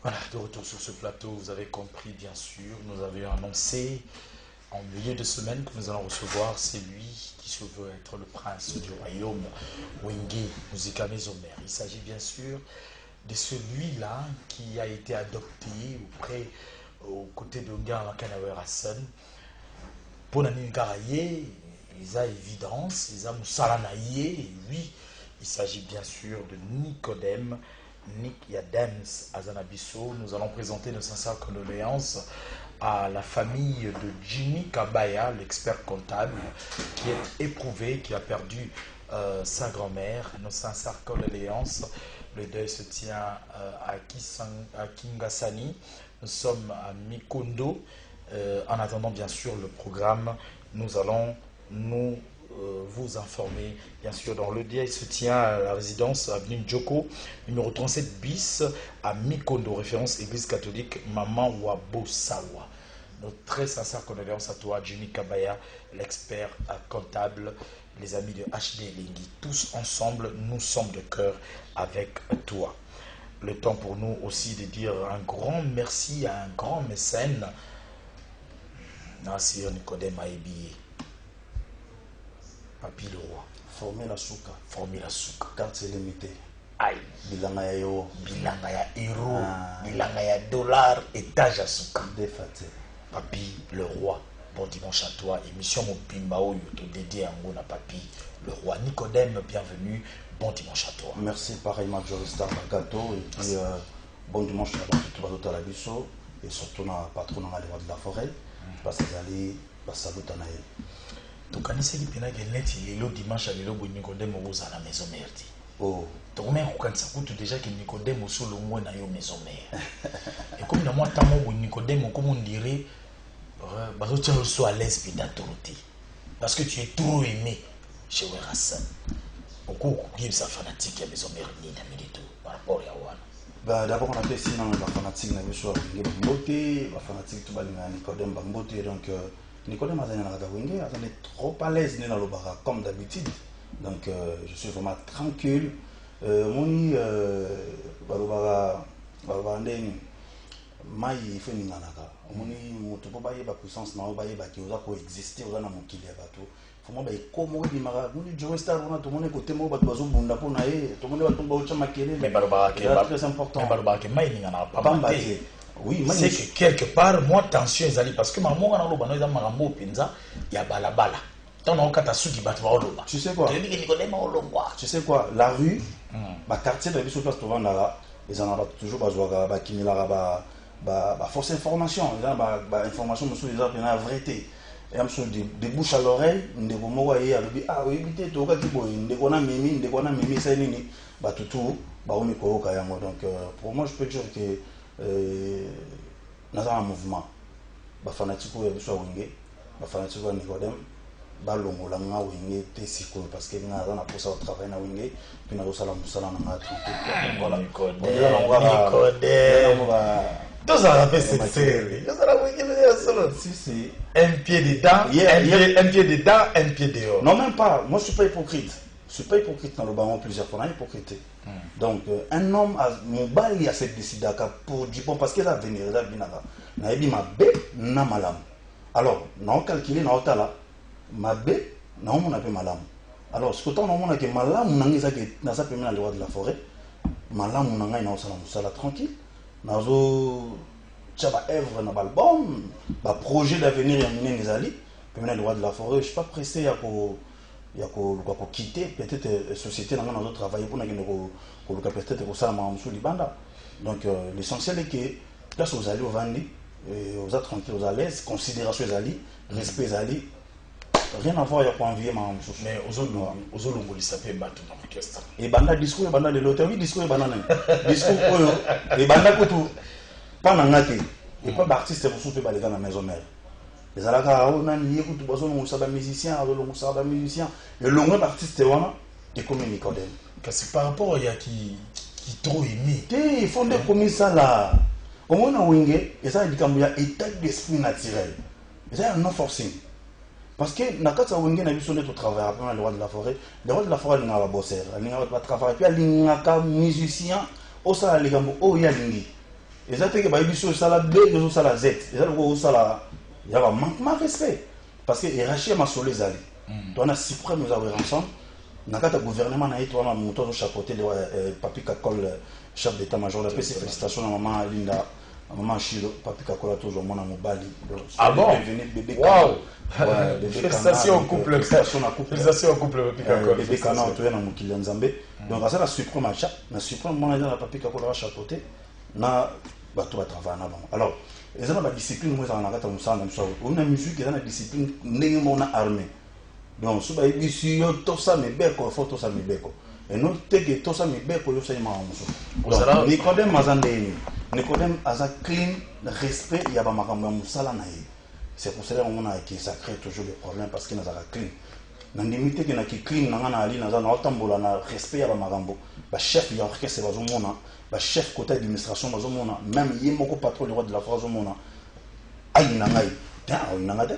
Voilà, de retour sur ce plateau, vous avez compris bien sûr, nous avions annoncé en milieu de semaine que nous allons recevoir celui qui se veut être le prince du royaume, Wenge Muzikane-Zomer. Il s'agit bien sûr de celui-là qui a été adopté aux côtés de Ngara Kanawer Hassan. Pour Ningaraye, il a évidence, il a Moussalanaye, oui, il s'agit bien sûr de Nicodème. Nick Yadems Azanabiso. Nous allons présenter nos sincères condoléances à la famille de Jimmy Kabaya, l'expert comptable, qui est éprouvé, qui a perdu sa grand-mère. Nos sincères condoléances. Le deuil se tient à Kingasani. Nous sommes à Mikondo. En attendant, bien sûr, le programme, nous allons vous informer. Bien sûr, dans le dia, il se tient à la résidence avenue Djoko, numéro 37 bis, à Mikondo, référence Église catholique Maman Wabosawa. Notre très sincère condoléances à toi, Jimmy Kabaya, l'expert comptable, les amis de HD Lingui. Tous ensemble, nous sommes de cœur avec toi. Le temps pour nous aussi de dire un grand merci à un grand mécène, Nasir Nicodème Aebi. Papi le roi. Formé la souka. Formé la souka. Quartier limité. Aïe. Bilanga ya yo. Bilanga ya euro. Bilanga ya dollar. Étage à souka. Défaté. Papi le roi. Bon dimanche à toi. Émission Mopimba Oyo. Dédié à Ngona Papi le roi. Nicodème, bienvenue. Bon dimanche à toi. Merci pareillement Joristar Magato. Et puis bon dimanche à tout la biso. Et surtout na patron na les rois de la forêt. Parce qu'ils allaient saluer à Naël. Donc, on essaie de faire le dimanche à l'élo Nicodème au à la maison mère. Oh. Donc, on ça coûte déjà que Nicodème au solo moins na yo maison mère. Et comme dans moi, tant Nicodème, comme on dirait, tu es à l'aise d'autorité. Parce que tu es trop aimé chez Werassan. Beaucoup de sa fanatique à maison mère ni d'amilito par rapport à Wana. D'abord, on a fait ici dans la fanatique, on a vu sur la fanatique, tout le monde Nicodème Bamboté. Donc, Nicodème est trop à l'aise dans le bar, comme d'habitude. Donc, je suis vraiment tranquille. Moni, Maï fait une nanaka. Moni, tu peux pas y avoir puissance, non, pas y avoir qui osa coexister, osa na mon kili abato. Faut moi bailler comme on dit mara. Moni, je reste à tout le monde côté moi, bato bazo bunda pour naé. Tout le monde va tomber au chama kele. Mais balobara très important. Mais balobara que maï n'en a pas batté. Oui, c'est que quelque part, moi, tension est allée parce que ma mère a dit que il y a balabala. Tu sais quoi? Tu sais quoi? La rue, le quartier de la ville, ils en ont toujours besoin de fausse information. Information, monsieur, ils ont la vérité. Et de bouche à l'oreille, on dit ah oui, tu as dit mimi, c'est nini. Tout, donc pour moi, je peux dire que dans un mouvement, les fanatiques sont wingés, les fanatiques sont Nicodème, balongola nga wingé te siko parce que nga na posa au travail na wingé, puis na osala musala na nga tranquille. Voilà, Nicodème. Tous à la cette série. Tous à la wingé, si c'est un pied dedans, un pied dedans, un pied dehors. Non, même pas. Moi, je suis pas hypocrite. Je suis pas hypocrite dans le ballon plusieurs fois. On a hypocrite. Donc, un homme a mon bal, il a cette décision pour dire bon, parce qu'il a venu, il a venu là. Il a dit ma bé, na malam. Alors, on a calculé, on a là. Ma bé, on a fait malam. Alors, ce que tu as dit, que malam, on a dit que ça permet le roi de la forêt. Malam, on a dit que ça tranquille. On a dit que œuvre dans l'album, un projet d'avenir, il y a des alliés. Permet le roi de la forêt. Je ne suis pas pressé pour. Il y a quitter peut-être la société dans laquelle nous travaillons pour nous peut-être pour ça sur Libanda. Donc l'essentiel est que place aux alliés au Vandi, aux autres tranquilles, aux l'aise, considération aux alliés, respect aux alliés, rien à voir avec envier ma mais aux autres ils s'appellent battre dans l'orchestre. Et banda discours et banda de l'autre, oui discours et banda discours et banda tout pas n'angate et pas d'artiste pour soutenir les gars dans la maison mère. Les alaka on a nié que tout besoin on s'abat musicien le long artiste et comme Nicodème parce que par rapport à qui trop aimé il faut des comme ça là comme on a wingé et ça dit qu'il y a état d'esprit naturel et ça non forcing parce que nakata wingé na biso net au travail après le roi de la forêt il n'a pas bossé il n'a pas travailler puis il n'a pas musicien au ça les gambo oh il y a lingi Et ça fait que l'émission ça la B, ça la Z. Et ça la il y a un manquement de respect parce que hiérarchie m'a sur les alliés. On a six problèmes nous avons ensemble. Dans le gouvernement, on a monté au chapeauté de Papi Kakol, chef d'état-major. La félicitations à maman Linda, à maman Chilo, Papi Kakol a toujours mon amour Bali. Ah bon? Bébé félicitations au couple. Félicitations au couple Papi Kakol. Bébé Kana, tu es dans mon Kylian Zambé. Donc, à ça, la suprême achat, la suprême, mon amour Papi Kakol a chapeauté, na bateau à travailler. Alors, ils ont la discipline, moi, on a la musique, ils ont la discipline, on a armée. Donc, si vous avez tout ça, mais il faut tout ça, mais et nous, tout ça, mais il faut ça. Nicodème Mazandéni, Nicodème a clean, respect, il y a pas de c'est pour cela que ça crée toujours des problèmes parce qu'il y a clean. Dans les limite qui est clean, dans le respect, il y a un chef, il y a un chef côté administration, même il y a un patron du roi de la France, il y a un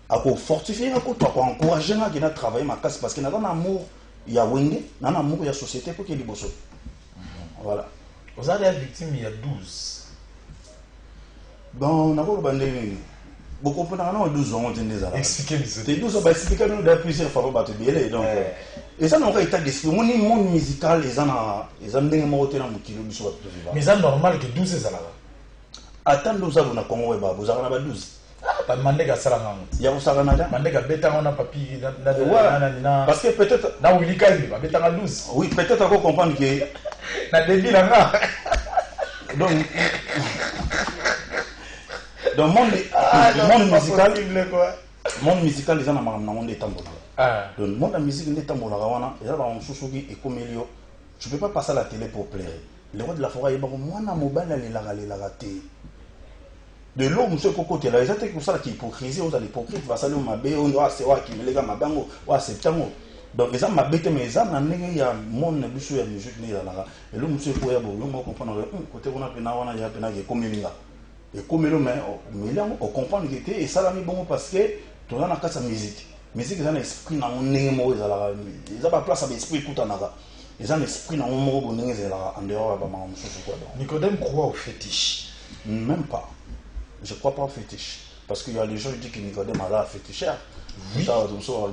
à fortifier, à encourager à travailler ma casse parce qu'il y a un amour, il y a un amour, il y a société pour qu'il y ait des bosses. Voilà. Vous avez été victime il y a 12. Bon, on a beaucoup de 12 ans. Expliquez-moi. C'est 12 ans, expliquez-nous de plusieurs fois pour battre bien. Donc, et ça, on a été d'esprit. Mon monde musical, ils ont des mots dans mon kilo. Mais c'est normal que 12 c'est là. Attends, nous avons un Congo, vous avez 12. Pas demander à Salangan. Il y a un Salanada. Mandega bêta on a papier. Parce que peut-être. Là où il est calme, bêta à 12. Oui, peut-être qu'on comprendre que. Na débit là. Donc, monde musical. Monde musical, ils ont un monde de tambour. Donc, le monde de musique, il y a un souci et comme il y a. Je ne peux pas passer à la télé pour plaire. Le roi de la forêt, il y a un mobile, il a raté. De l'eau, monsieur Cocoté, là, c'est pour ça qu'il hypocrisie, aux hypocrites, va saluer ma bé, on doit se voir qui me les gars, ma bango, ou à septembre. Donc, les gens m'habitent, mais les gens, il y a mon bouche, il y a musique, il y a là. Et là, monsieur Koyabo, nous, on comprend, côté, on a peine, il y a peine, il y a comme il y a. Et comme il y a, on comprend qu'il était, et ça, là, bon, parce que, tu as la casse à musique. Musique, ils ont un esprit dans mon nez, ils ont pas place à l'esprit, écoute, en ara. Ils ont un esprit dans mon mot, en dehors, Nicodème croit au fétiche. Même pas. Je ne crois pas au fétiche. Parce qu'il y a des gens qui disent que Nicodème a un féticheur. Oui. Un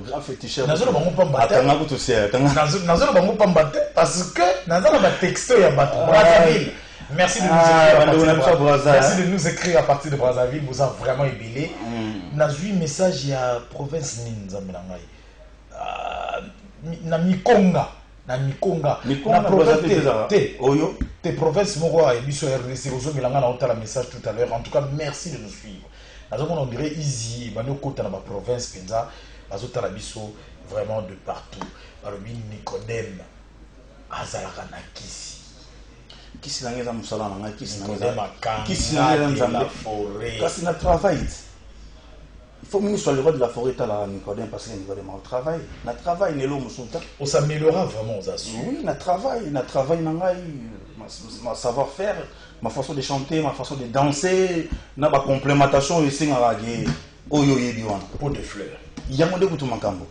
grand féticheur. Parce que Nazolo Bango pas battre parce que Nazolo va texto et Brazzaville. Merci de nous écrire à partir de Brazzaville. Vous avez vraiment ébélé. Nazui message il y a province Ninzamenangai. Na Mikonga. Na Mikonga. Na province Oyo. Tes provinces Moroa et Bisso RDC. Vous avez un message tout à l'heure. En tout cas, merci de nous suivre. On dirait easy. Mano Kota na ma province Penza. Azota la Bisso vraiment de partout. Alors, Nicodème. Azalaka na Kisi. Kisi na ngeza musala na ngai kisi na ngeza. Kisi na ngeza la forêt. Kasi na travail. Il faut que soit le roi de la forêt à Nicodème parce que Nicodème a travail. Na travail n'est l'homme sous on s'améliorera vraiment aux assurances. Oui, na travail ma savoir-faire, ma façon de chanter, ma façon de danser, na ba complémentation et c'est ngagé oyo yebi wana. Pot de fleurs. Yango kutu makambo.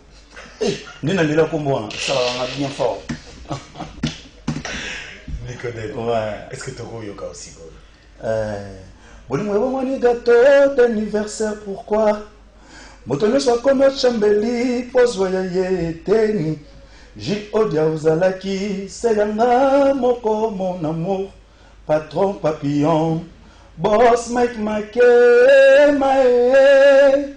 Nina ndela kombo wana, ça va bien fort. Nicodème. Ouais. Est-ce que tu as yoga aussi bon ni gâteau d'anniversaire pourquoi Motono soit comme Chambeli pose voyager teni J odia uzalaki selanga moko mon amour patron papillon boss Mike Make mae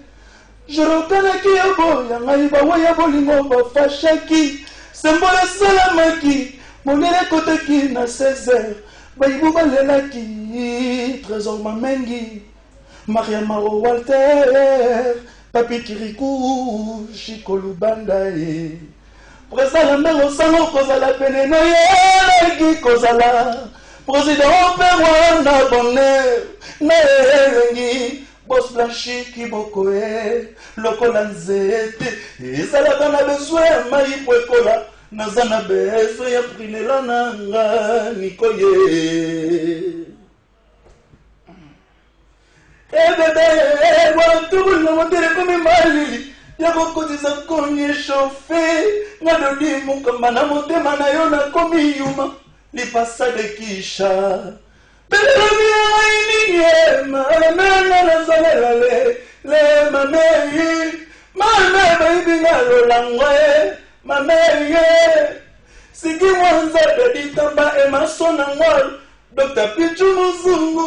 je reconnais qui est beau yanga iba waya bolingo ba fashaki sembola salamaki monere côté qui na 16h Baïbou Balelaki, Trésor Mamengi, Mariama Walter, Papi Kirikou, Chikolu Bandae. Président Mero Sango Kozala Penenoye, Kozala, Président Perwana Bonner, Naelengi, Boss Blanchi Kibokoe, Lokolanzete, et Salabana besoin, Maï Poekola. Nazana beso ya prinela nanga nikoye bébé wantu na motere komi malili ya kokotisa konye chauffe ngado di mukamba na motema na yo na komi yuma lipasa de kisha bébé Ye mama nazolela le mame mama baby ngalolangwe mame ye sigi mwanza beditamba emasona ngwal Dr. Pichu Muzungu.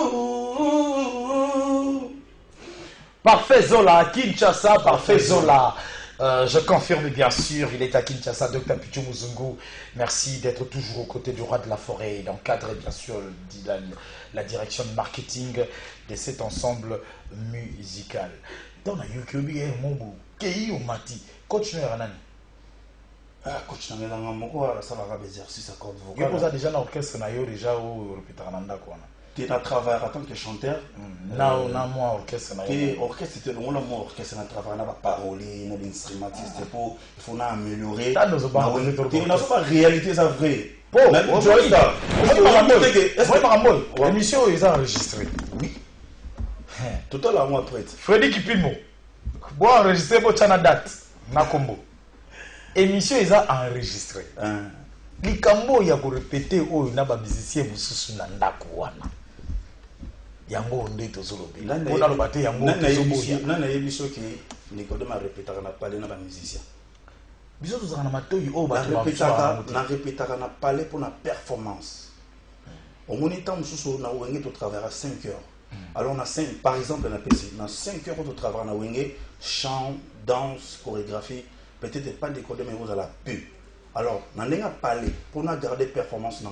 Parfait Zola, à Kinshasa, parfait Zola. Je confirme bien sûr, il est à Kinshasa, Dr. Pichu Muzungu. Merci d'être toujours aux côtés du roi de la forêt, d'encadrer bien sûr la direction de marketing de cet ensemble musical. Dans la Yukobi et Mobu, Kei ou Mati, coach Nani. Ah, coach Nangela Moko, ça va faire des exercices à cordes vocales. Vous avez déjà l'orchestre Nayo déjà au Répétarananda quoi. Tu es travaillé en tant que chanteur. Non, moi orchestre Nayo. Orchestre, c'était le mot orchestre, on travaille avec parolier, on instrumentiste, il faut améliorer. Tu n'as pas réalité, c'est vrai. L'émission est enregistrée. Oui. Tout à l'heure, moi, prête. Freddy Kipimo. Bon, enregistré pour Tchana date. Nakombo. Émission est enregistrée. Likambo ya ko répéter o na ba musicien mususu na ndako wana. Yango nde tozolobe. Bona lobate yango tozoboya. Nana yebiso ki Nicodème a répété na parler na ba musicien. Biso tozana na matoyi o ba na répéter na parler pour la performance. Au moniteur mususu na wenge to travailler 5 heures. Alors on a 5 par exemple na PC, na 5 heures de travail na wenge chant, danse, chorégraphie, peut-être pas décoder mais vous à la pub. Alors, on a parlé, pour garder performance, il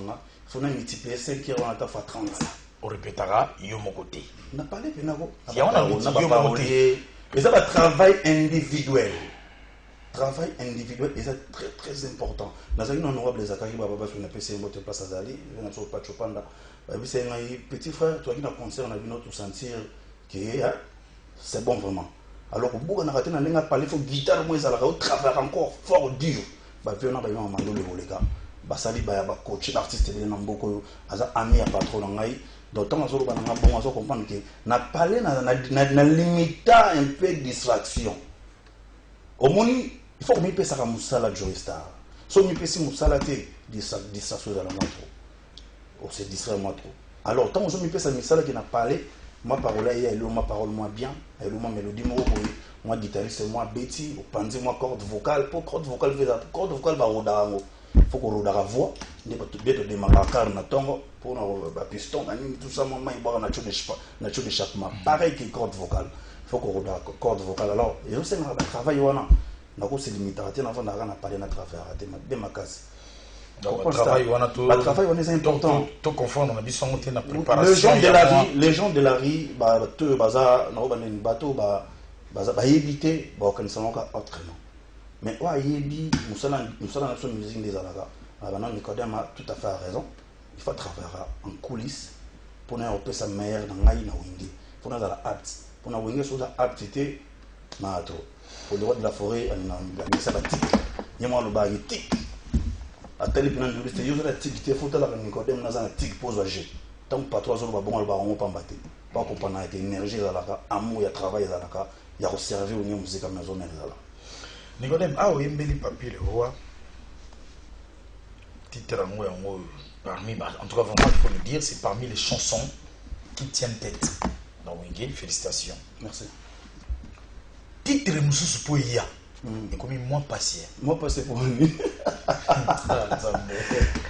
faut multiplier 5 heures, on a fait 30. On répétera, il y a mon côté. On a parlé, on a parlé. Et ça va travail individuel. Travail individuel, et c'est très très important. Dans un honorable les accueils, on a PC, on a place à Zali, on a pas Chopanda. C'est un petit frère, toi qui as concert, on a vu notre sentir que c'est bon vraiment. Alors, au bout, on a raté, on a parlé, il faut guitare, moi, ça va travailler encore fort dur. Puis on a un mandou les gars. Basali ba coach l'artiste de Namboko aza ami à patron ngai. D'autant que on a bon à comprendre que na parler na limita un peu de distraction. Au moni il faut que mi pesa ka musala joystar. So mi pesi musala te distraction dans la moto. On se distrait moi trop. Alors tant que mi pesa musala qui n'a parlé ma parole est ma parole moi bien, elle ma mélodie moi guitariste moi Betty, au panzi moi corde vocale, pour corde vocale va rodarango. Faut qu'on rodara voix, ne pas tout bien de démarrer car na tongo pour na piston, tout ça moi il boit na chaque d'échappement. Pareil que corde vocale. Faut qu'on rodara corde vocale. Alors, et aussi na travail wana. Na ko se limiter avant na parler na travail raté de ma case. Donc le travail wana c'est important. Tout confondre on a besoin de la préparation. Les gens de la rue ba te baza na ba ni bateau ba éviter autrement. Mais nous sommes dans la musique des Alaga. Nicodème a tout à fait raison. Il faut travailler en coulisses pour nous faire sa meilleure dans la wing. Pour nous avoir apte. Pour nous wing sur la aptitude, pour le roi de la forêt, on a sabbatique. Il y a un bagage tic. À tel point de vue, il y a un tic. Il faut que Nicodème n'a un tic pour jouer. Tant que pas 3 jours, on va pas battre. Pas comprendre avec l'énergie, amour, il y a travail, il y a servi au niveau musique à la maison. Nicodème, ah oui, Mbeli Papi le roi. Titre parmi, en tout cas, vraiment, il faut le dire, c'est parmi les chansons qui tiennent tête dans Wingate. Félicitations. Merci. Titre Moussous Pouya. Et comme moi passé. Moi passé pour lui.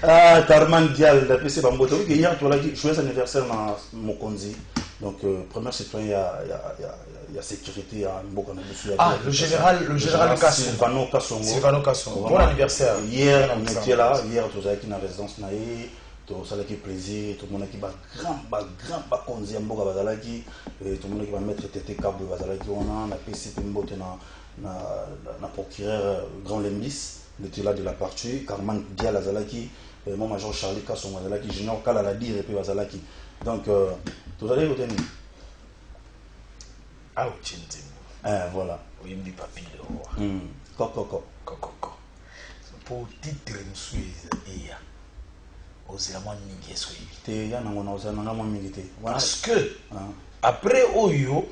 Ah, Tarman Dial, la PC Bamboto. Oui, hier, tu as dit, joyeux anniversaire dans Mokonzi. Donc, premier citoyen, il y a sécurité, il y a beaucoup de Ah, le général Kassongo. Sylvano Kassongo. Sylvano Kassongo. Bon anniversaire. Hier, on était là. Hier, tu as été dans la résidence Naï. Tu as eu plaisir. Tout le monde qui va grand konzi à Mboga Bazalaki. Tout le monde qui va mettre tété câble Bazalaki. On a PC Pimbote na procureur Grand Lembis. Le tila de la partie. Carman Dia Lazalaki. Mon major Charlie Kassongo Bazalaki. Junior Kalaladir et puis Bazalaki. Donc, tout allez retenir. Ah, voilà. Oui, me dit papi le roi. Coco. Pour titre, monsieur, et Osélaman Mingi Te ya nango na Osélaman Mingi te. Parce que, après Oyo,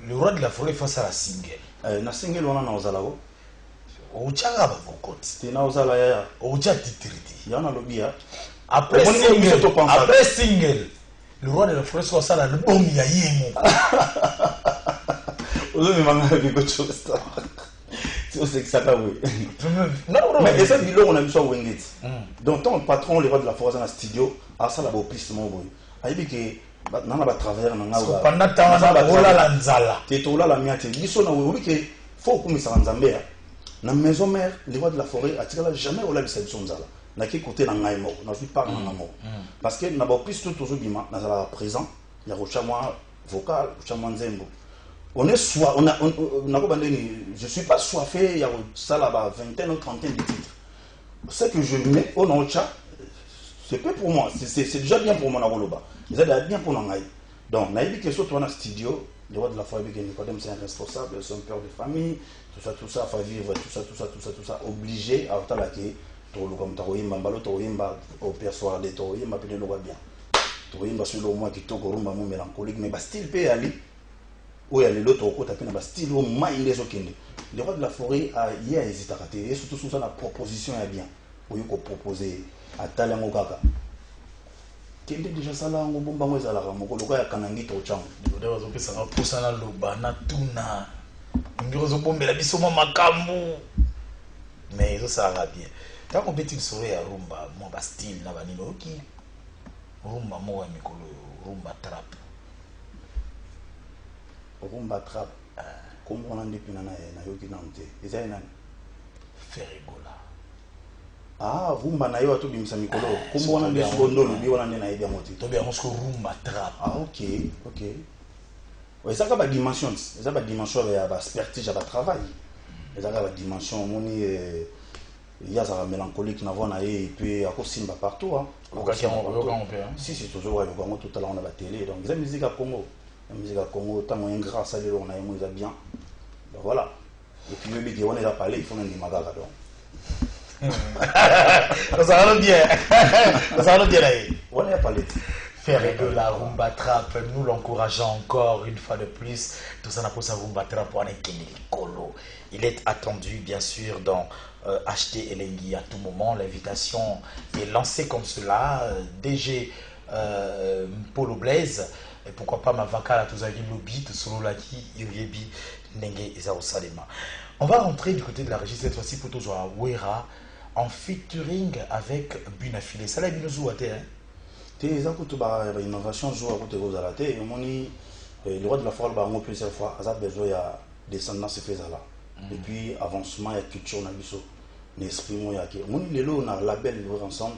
le roi de la forêt face à la single. Na single, on a na Ozalago. Ouchaga ba vokote. Te na Ozala ya. Oucha titriti. Ya na lobby ya. Après single, le roi de la forêt soit ça, le bon yaïmo. Aujourd'hui, il m'a quelque chose. C'est que ça va, oui. Mais ça, on a vu ça au Wingate. Donc, ton patron, le roi de la forêt dans le studio, a ça là-bas au piste, mon boy. Il dit que, dans la travers, dans la pendant temps, la nzala. Tu es là, la miette. Il dit que, faut que ça Nzambé. Dans la maison mère, le roi de la forêt, a jamais au de cette zone. Na qui côté dans ngaimo na fi pas dans ngamo parce que na ba piste tout bima na la présent il y a rochama vocal rochama nzembo on est soit on a ko bandeni je suis pas soifé il y a ça là-bas vingtaine ou trentaine de titres ce que je mets au nocha c'est peu pour moi c'est déjà bien pour moi na koloba c'est déjà bien pour ngai donc na dit que soit on a studio le roi de la forêt que Nicodème c'est un responsable c'est un père de famille tout ça faut vivre tout ça obligé à la qui comme Taroyimba, Mbalo Taroyimba, au persuadé Taroyimba, puis le roi bien. Taroyimba, sur le moins qui toque au rumba mélancolique, mais style peut aller. Où il y a l'autre côté, puis style au moins il est au Kende. Le roi de la forêt a hésité à rater, et surtout sur ça, la proposition est bien. Où il faut proposer à Talango Kaka. Kende déjà ça là, on bomba moi ça là, mon coloca a Kanangi Tocham. D'ailleurs, on peut savoir pour ça là, le banatuna. On dit aux bombes la bisoma makambu. Mais ça va bien. Quand on peut sourire à rumba, mon style na banino qui rumba mo wa mikolo rumba trap. Rumba trap. Comme on a dit pina na yoki na mte. Eza ina Ferregola. Ah, rumba na yo atu bimisa mikolo. Comme on a dit sondo lubi on a dit na ida moti. To bien mosko rumba trap. Ah OK. Ouais, ça ka ba dimension, ça ba dimension ya ba expertise ya ba travail. Ça ka ba dimension moni il y a ça mélancolique et puis à cause simba partout hein. Si toujours au Congo tout à l'heure on a la télé donc la musique à Congo tant on grâce à on a aimé ça bien donc voilà et puis le big on est là parler il faut même des magalas donc ça va bien là on est à parler faire de la rumba trap, nous l'encourageons encore une fois de plus. Tout ça n'a pas sa rumba trap pour un colo. Il est attendu bien sûr dans HT Elengi à tout moment. L'invitation est lancée comme cela. DG Polo Blaise, et pourquoi pas ma vaca la Touzagi Lobby, Tsolo Laki, Iriebi, Nenge et Zao Salema. On va rentrer du côté de la régie cette fois-ci pour toujours à Wera en featuring avec Bunafile. Ça l'a bien nous hein? Les innovations jouent à côté de la télé. Le roi de la forêt a plusieurs fois besoin de descendance fait là. Et puis avancement et culture na biso. L'esprit moi yake. Les lots on a label ensemble.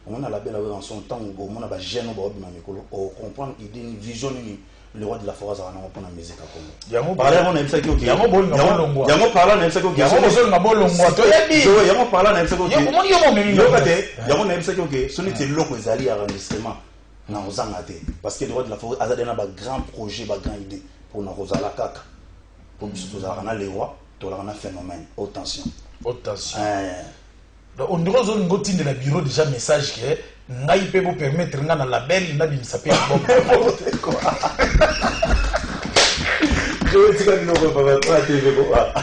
On a label ensemble tant on a ba jeune ba obima mikolo. On comprend idée une vision ni le roi de la forêt a na musique à Congo. Parler on aime ça qui OK. Yango parler on aime ça qui OK. Yango parler on aime ça qui OK. Yango aime ça qui OK. Ce n'est loko ezali arrondissement. Parce que le roi de la forêt a un grand projet, une grande idée pour nous la kaka. Pour nous les rois, tu as un phénomène. Haute tension. Haute tension. On dirait que de la bureau déjà message que il peut vous permettre de la label, de s'appeler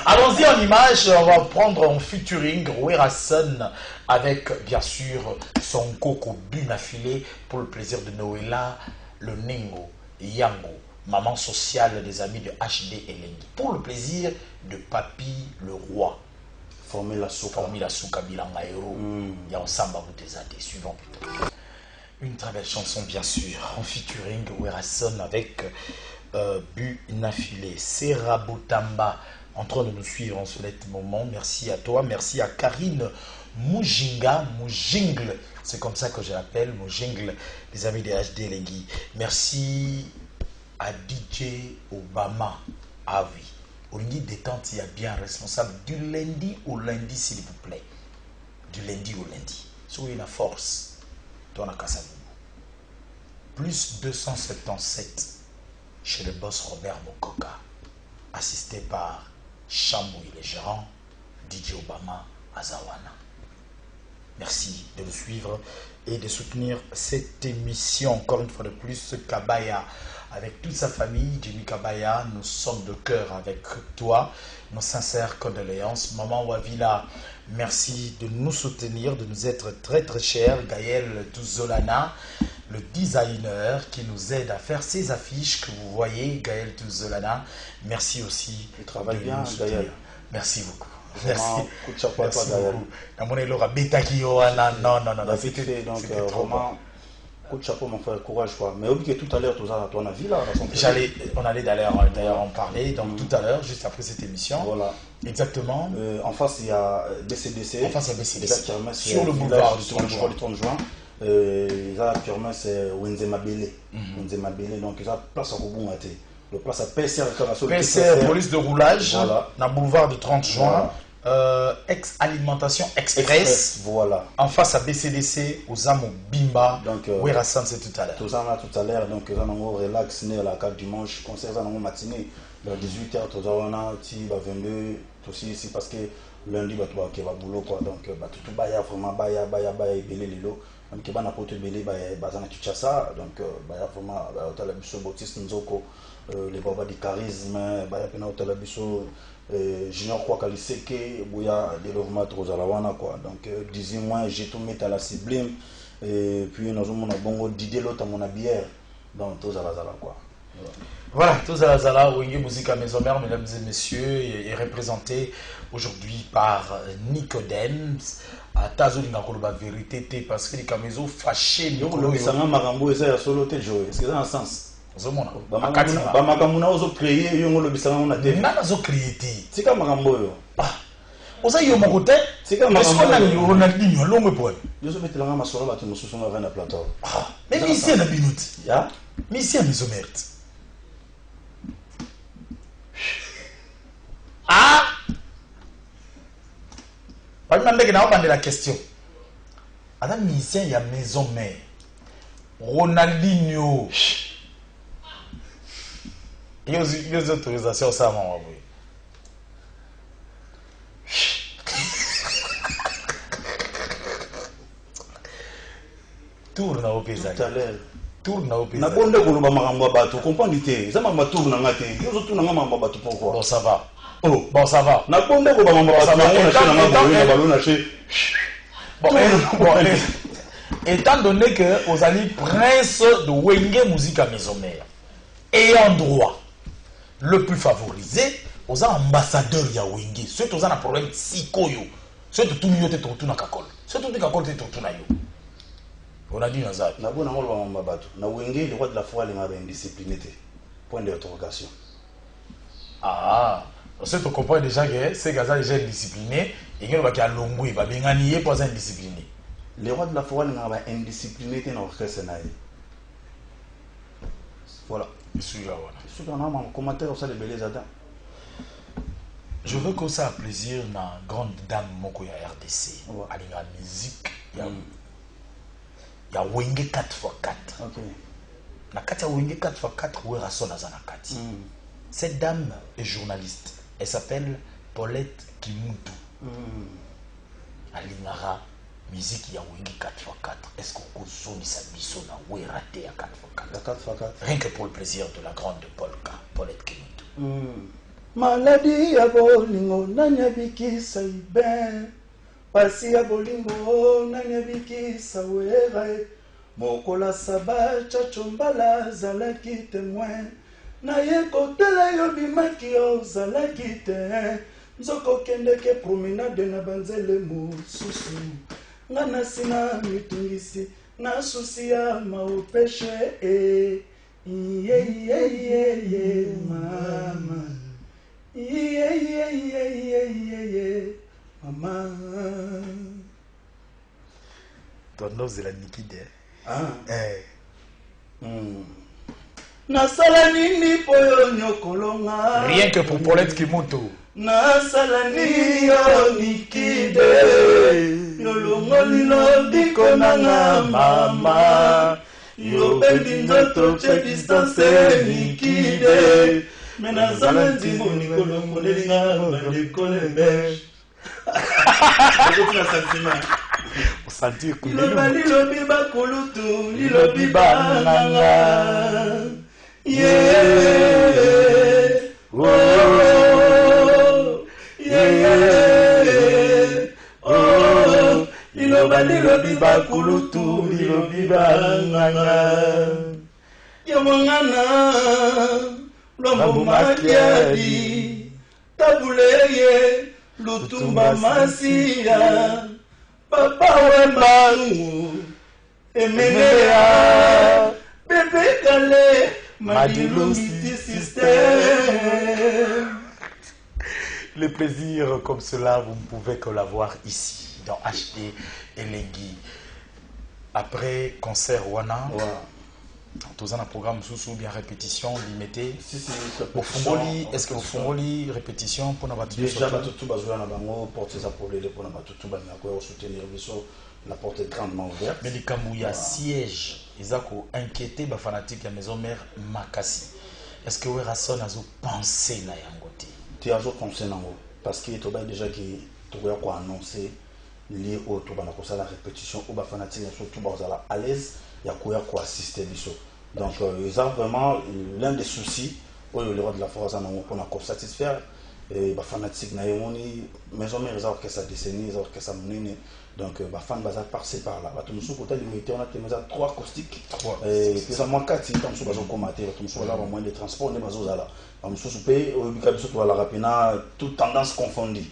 Allons-y en image, on va prendre en featuring Werason avec bien sûr son coco Bunafile pour le plaisir de Noëlla, le Nengo, Yango, maman sociale des amis de HD Elengi. Pour le plaisir de Papi le Roi. Formula Souka Bilanga Hero. Yansamba Boutezate. Suivant plutôt. Une très belle chanson bien sûr en featuring Werason avec Bunafile. Serra Botamba en train de nous suivre en ce moment. Merci à toi, merci à Karine Moujingle, c'est comme ça que je l'appelle, Moujingle, les amis des HD Elengi. Merci à DJ Obama. Ah oui, Olingi Détente, il y a bien un responsable du lundi au lundi, s'il vous plaît. Du lundi au lundi. Soyez la force. Toi, on a plus 277 chez le boss Robert Mokoka, assisté par Chamouille le gérant, DJ Obama Azawana. Merci de nous suivre et de soutenir cette émission. Encore une fois de plus, Kabaya, avec toute sa famille, Jimmy Kabaya, nous sommes de cœur avec toi. Nos sincères condoléances. Maman Wavila, merci de nous soutenir, de nous être très très chers. Gaël Touzolana, le designer qui nous aide à faire ces affiches que vous voyez, Gaël Tuzolana. Merci aussi. Il travaille de bien, nous soutenir. Gaël. Merci beaucoup. Merci. Merci. Coup de chapeau à toi, Merci Gaël. beaucoup. Non, Fait, donc c'était trop bon. vraiment, coup de chapeau, mon frère, courage quoi. Mais oublie que tout à l'heure, tu as ton avis là. On allait d'ailleurs en parler, donc tout à l'heure, juste après cette émission. Voilà. Exactement. En face, il y a BCDC. En face, il y a BCDC. Sur le boulevard du 30 juin. Ils ont la c'est Wenzema Bele. Wenzema Bele, donc ils ont place à Kobungate. Le place à PCR, PCR, police de roulage, voilà. Dans le boulevard du 30 juin. Voilà. Ex-alimentation express. Voilà. En face à BCDC, aux Amo Bimba. Donc, Werassan, c'est tout à l'heure. Tout ça, tout à l'heure. Donc, ils ont relax, né à la carte dimanche. Concert, ils ont matinée. Vers 18h, tout ça, on a 22. Tout ici, parce que lundi, bah, tu vas boulot, quoi. Donc, tout baya, vraiment, baya, belé, lilo. Donc, il y a un pote belé, bazana Kinshasa. Donc, baya, vraiment, hôtel Abisso, Baptiste Nzoko, les babas du charisme, baya, pena, hôtel Abisso, Junior Kwakaliseke, Bouya, développement, Trozalawana, quoi. Donc, 18 mois, j'ai tout mis à la sublime. Et puis, nous avons un bon d'idée, l'autre à mon bière. Donc, tout ça, quoi. Voilà, tous à Zala, Wenge Musica Maison Mère, mesdames et messieurs, est représenté aujourd'hui par Nicodème. À Tazolinga Koloba vérité, parce que les camésos fâchés, le Sanga Marambo, est solo te jouer. Est-ce que ça a un sens? Zomona. Bamakamuna ozo créé, yongo le bisanga on a dit. Nana zo créé. C'est comme Marambo yo. Ah. Oza yo mon côté. C'est comme Marambo. Est-ce qu'on a eu Ronaldinho longue poil? Yo zo mettre la masoro ba tu musu songa vena plateau. Ah. Mais ici na binouti. Ya? Mais ici à Maison Merte. Ah! Pas de la question. Adam musicien, il y a Maison Mère. Ronaldinho. Il y a des autorisations, ça, maman. Tourne au pays. Tout à l'heure. Tourne au pays. Na bonde koloba marambo ba tu comprends l'idée. Ça m'a tourne na ngate. Yo zo tourne na marambo ba tu pourquoi? Bon, ça va. Oh, bon, ça va. Na bonde koloba marambo ba tu na balona chez. Étant donné que vous allez prince de Wenge Musica Maison Mère, ayant droit le plus favorisé, aux ambassadeurs ya Wenge, ceux qui ont un problème psychoyo, ceux qui ont tout tourné na kakol, ceux qui ont tout tourné na yo. On a dit dans ça. Na bona ngolo ba bato. Na Wenge le roi de la foi les m'a indiscipliné. Point d'interrogation. Ah, ceux qui comprennent déjà que ces gars déjà indisciplinés, et qu'ils vont faire longo, ils vont bien nier pour indiscipliné. Les rois de la forêt n'ont pas indiscipliné dans leur Sénat. Voilà. Je suis là, voilà. Je suis là, un commentaire sur les belles Adam. Je veux que ça a plaisir dans la grande dame Moko ya RDC. À la musique, il y a Wenge 4x4. Ok. Na kati ya Wenge 4x4, où est Rasson Azanakati. Cette dame est journaliste. Elle s'appelle Paulette Kimutu. Alingara. Musique ya Wenge 4x4. Est-ce qu'on consomme sa biso na ou raté à 4x4? Rien que pour le plaisir de la grande polka, Paulette Kimutu. Maladie ya bolingo nanyabikisa ibe. Pasi ya bolingo nanyabikisa wera. Mokola sabacha chombala zalaki témoin. Naye kotela yo bimaki yo zalaki te. Nzoko kendeke promenade na banzele mosusu. Ngana sina mitungisi na susi ya maupeshe mama mama ton nose est la nikide. Nasala nini poyo nyokolonga. Rien que pour Paulette Kimutu. Nasala nini yo nikide. Yolongoli lobi konanga mama. Yobendi nzoto che distance nikide. Menazala ndimo nikolongo nelinga bandekole besh. Sentir que lilobi bakulutu lilobi bananga. Yeah. Oh. Yeah. Oh. Iloba lilobi bakulutu lilobi banganga yamangana lombo matiadi tabuleye lutumba masia papa wembangu emenea bébé kale madilumiti système. Le plaisir comme cela, vous ne pouvez que l'avoir ici, dans HD Elengi. Après concert Wana, tous un programme sous bien répétition, limité. Au Fongoli, est-ce que au Fongoli, répétition pour nous déjà, tout besoin na bango porter ça pour les pour tout ba na ko soutenir biso, la porte est grandement ouverte. Mais les Kamouya siège, ils ont inquiété les fanatiques de la maison mère Makassi. Est-ce que vous avez pensé là yangote? Tu as pensé nango parce que tu as déjà qui tu as annoncé lié au tout bana ko ça la répétition ou ba fanatique surtout ba à l'aise ya ko assister biso. Donc ils ont vraiment l'un des soucis au le roi de la force pour satisfaire et ba fanatique na yoni maison mère ils ont que ça décennie ils ont que ça menine. Donc ba fan baza passer par là ba tout musu côté limité on a tenu 3 acoustiques et puis ça manque 4 temps sur bazo commenter tout musu là moins de transport ne bazo là ba musu pe au bika biso to la rapina toute tendance confondue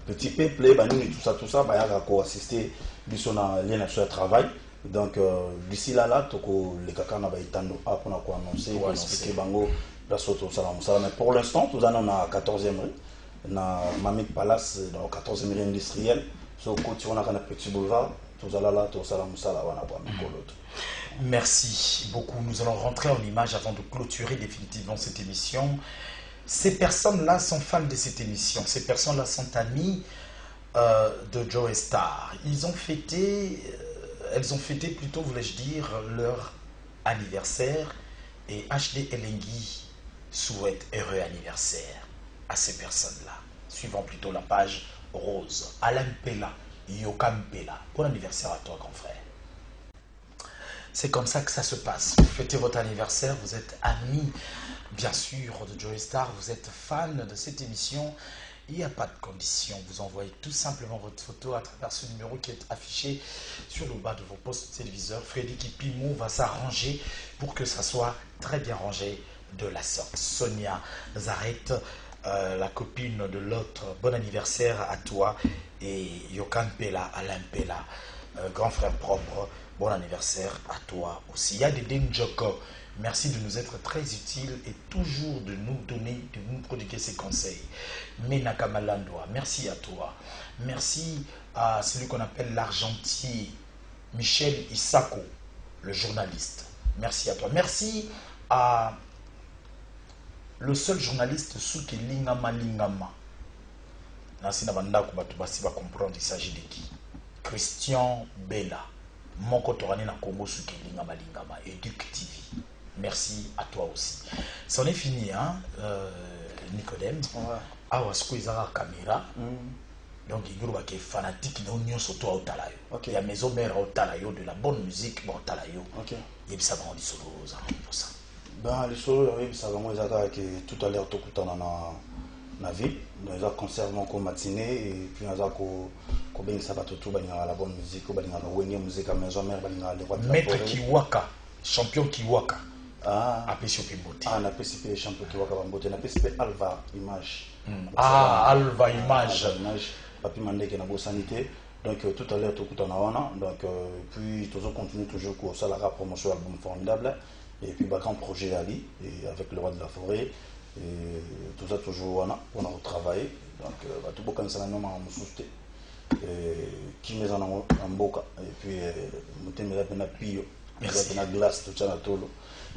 petit peuple ba ni tout ça ba ya ko assister biso na lien sur travail. Donc d'ici là toko les kaka na ba itando a pour na ko annoncer pour expliquer bango la soto salam mais pour l'instant tout ça on a 14e rue na Mamit Palace dans 14e rue industrielle. Merci beaucoup. Nous allons rentrer en image avant de clôturer définitivement cette émission. Ces personnes-là sont fans de cette émission. Ces personnes-là sont amies de Joe Star. Elles ont fêté plutôt, voulais-je dire, leur anniversaire. Et HD Elengi souhaite heureux anniversaire à ces personnes-là. Suivons plutôt la page Rose, Alain Pella, Yokam Pella. Bon anniversaire à toi, grand frère. C'est comme ça que ça se passe. Vous fêtez votre anniversaire, vous êtes amis, bien sûr, de Joe Star, vous êtes fan de cette émission. Il n'y a pas de condition. Vous envoyez tout simplement votre photo à travers ce numéro qui est affiché sur le bas de vos postes téléviseurs. Freddy Kipimo va s'arranger pour que ça soit très bien rangé de la sorte. Sonia Zaret, la copine de l'autre, bon anniversaire à toi, et Yokan Pella, Alain Pella, grand frère propre, bon anniversaire à toi aussi. Il y a des Denjoko, merci de nous être très utiles et toujours de nous donner, de nous prodiguer ces conseils. Menaka Malandoa, merci à toi. Merci à celui qu'on appelle l'argentier, Michel Isako, le journaliste. Merci à toi. Merci à le seul journaliste Souki Lingama Lingama. Nasina Bandako Batubasi va comprendre il s'agit de qui. Christian Bella. Moko Torane na Congo Souki Lingama Lingama. Educ TV. Merci à toi aussi. C'en est fini, hein, Nicodème. Ah, est-ce qu'ils ont la caméra? Donc, il y a des fanatiques qui sont surtout au Talayo. Il y a maison mère au Talayo, de la bonne musique au Talayo. Il y a ça dans les solos, pour ça. Ben, les solos, ça va moi, tout à l'heure, tout le temps dans la ville. Nous avons concert mon matinée et puis nous avons la bonne musique, la musique à maison mère, Maître Kiwaka, champion Kiwaka. Ah, on a participé champion Kiwaka, on a participé Alva Image. Alva Image. Papi Mandeke na sanité. Donc tout à l'heure tout en a donc puis toujours continue toujours pour ça la promotion album formidable et puis grand projet Ali et avec le roi de la forêt et tout ça toujours on a travaillé donc tout beaucoup ça nous m'a souté qui met en boca et puis mutemela pena pio merci na glace tout ça na tolo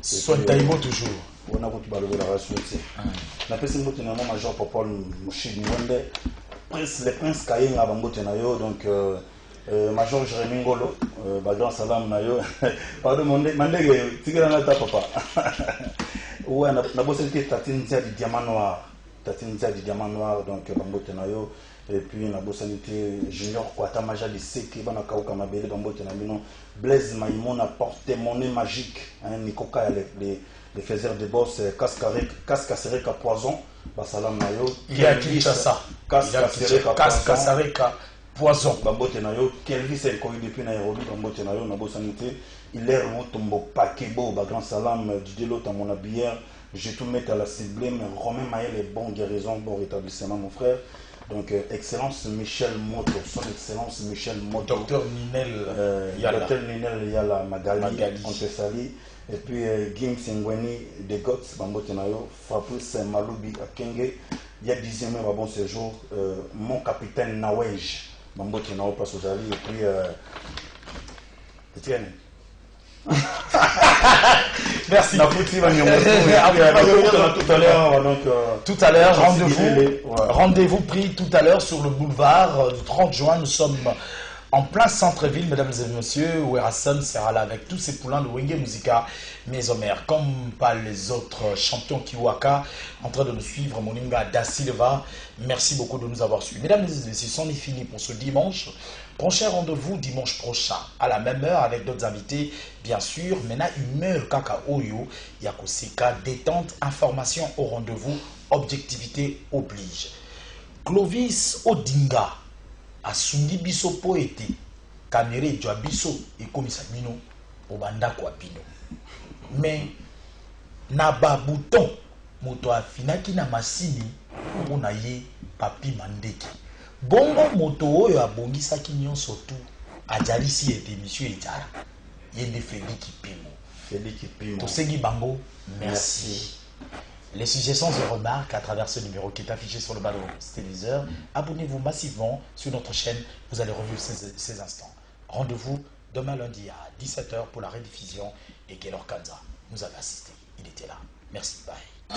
son taïmo toujours on a beaucoup de la rassurance na pesi mutemela major Popol Mushidi Mwende le prince Kayenga Bambote Nayo, donc Major Jérémy Ngolo, Badon Salam Nayo, pardon, Mandé, Tigranata Papa. Ouais, on a bossé avec Tatine Zia du Diamant Noir, donc Bambote Nayo, et puis on a bossé avec Junior Kwata Maja Liseki, Banakao Kamabele, Bambote Nayo, Blaise Maïmon a porté monnaie magique, Nikoka, les faiseurs de boss, Cascassereka Poison. Basalam Nayo. Il y a Kinshasa. Kaskasareka Poisson. Bambote na yo, Kelvis est connu depuis Nairobi, Bambote na yo, Nabo Sanité. Il est remonté Pakebo, Grand Salam, Didier Lot à mon habillère. J'ai tout mettre à la ciblée, mais Romain Maël est bon guérison, bon rétablissement, mon frère. Donc, Excellence Michel Moto, son Excellence Michel Moto. Docteur Ninel Yala. Docteur Ninel Yala Magali. On te salue. Et puis, Gim Sengweni de Gots, Bambote na yo, Fabrice Maloubi à Kenge. Il y a 10e bon séjour, mon capitaine Nawej. Bambote na yo passe aux alliés. Et puis, Etienne. Merci. Tout à l'heure, rendez-vous pris tout à l'heure sur le boulevard du 30 juin. Nous sommes en plein centre-ville, mesdames et messieurs. Werrason sera là avec tous ces poulains de Wenge Musica, Mésomère, comme pas les autres champions Kiwaka, en train de nous suivre, Moninga Da Silva. Merci beaucoup de nous avoir suivis. Mesdames et messieurs, c'en est fini pour ce dimanche. Prochain rendez-vous dimanche prochain, à la même heure, avec d'autres invités, bien sûr. Maintenant, humeur kaka oyo, yakoseka, détente, information au rendez-vous, objectivité oblige. Clovis Odinga, asungi biso po ete, kamere jwa biso, ekomisa bino, obanda kwa bino. Mais, na ba bouton, moto afinaki na masini, on a ye papi mandeki. Bongo moto oyo abongisaki nyonso tu ajalisi ete monsieur Ejara yende Félix Kipimo. Tosengi bango, merci. Les suggestions et remarques à travers ce numéro qui est affiché sur le bas de votre téléviseur. Abonnez-vous massivement sur notre chaîne, vous allez revivre ces instants. Rendez-vous demain lundi à 17 h pour la rediffusion et Gaylor Kanza nous avait assisté. Il était là. Merci, bye.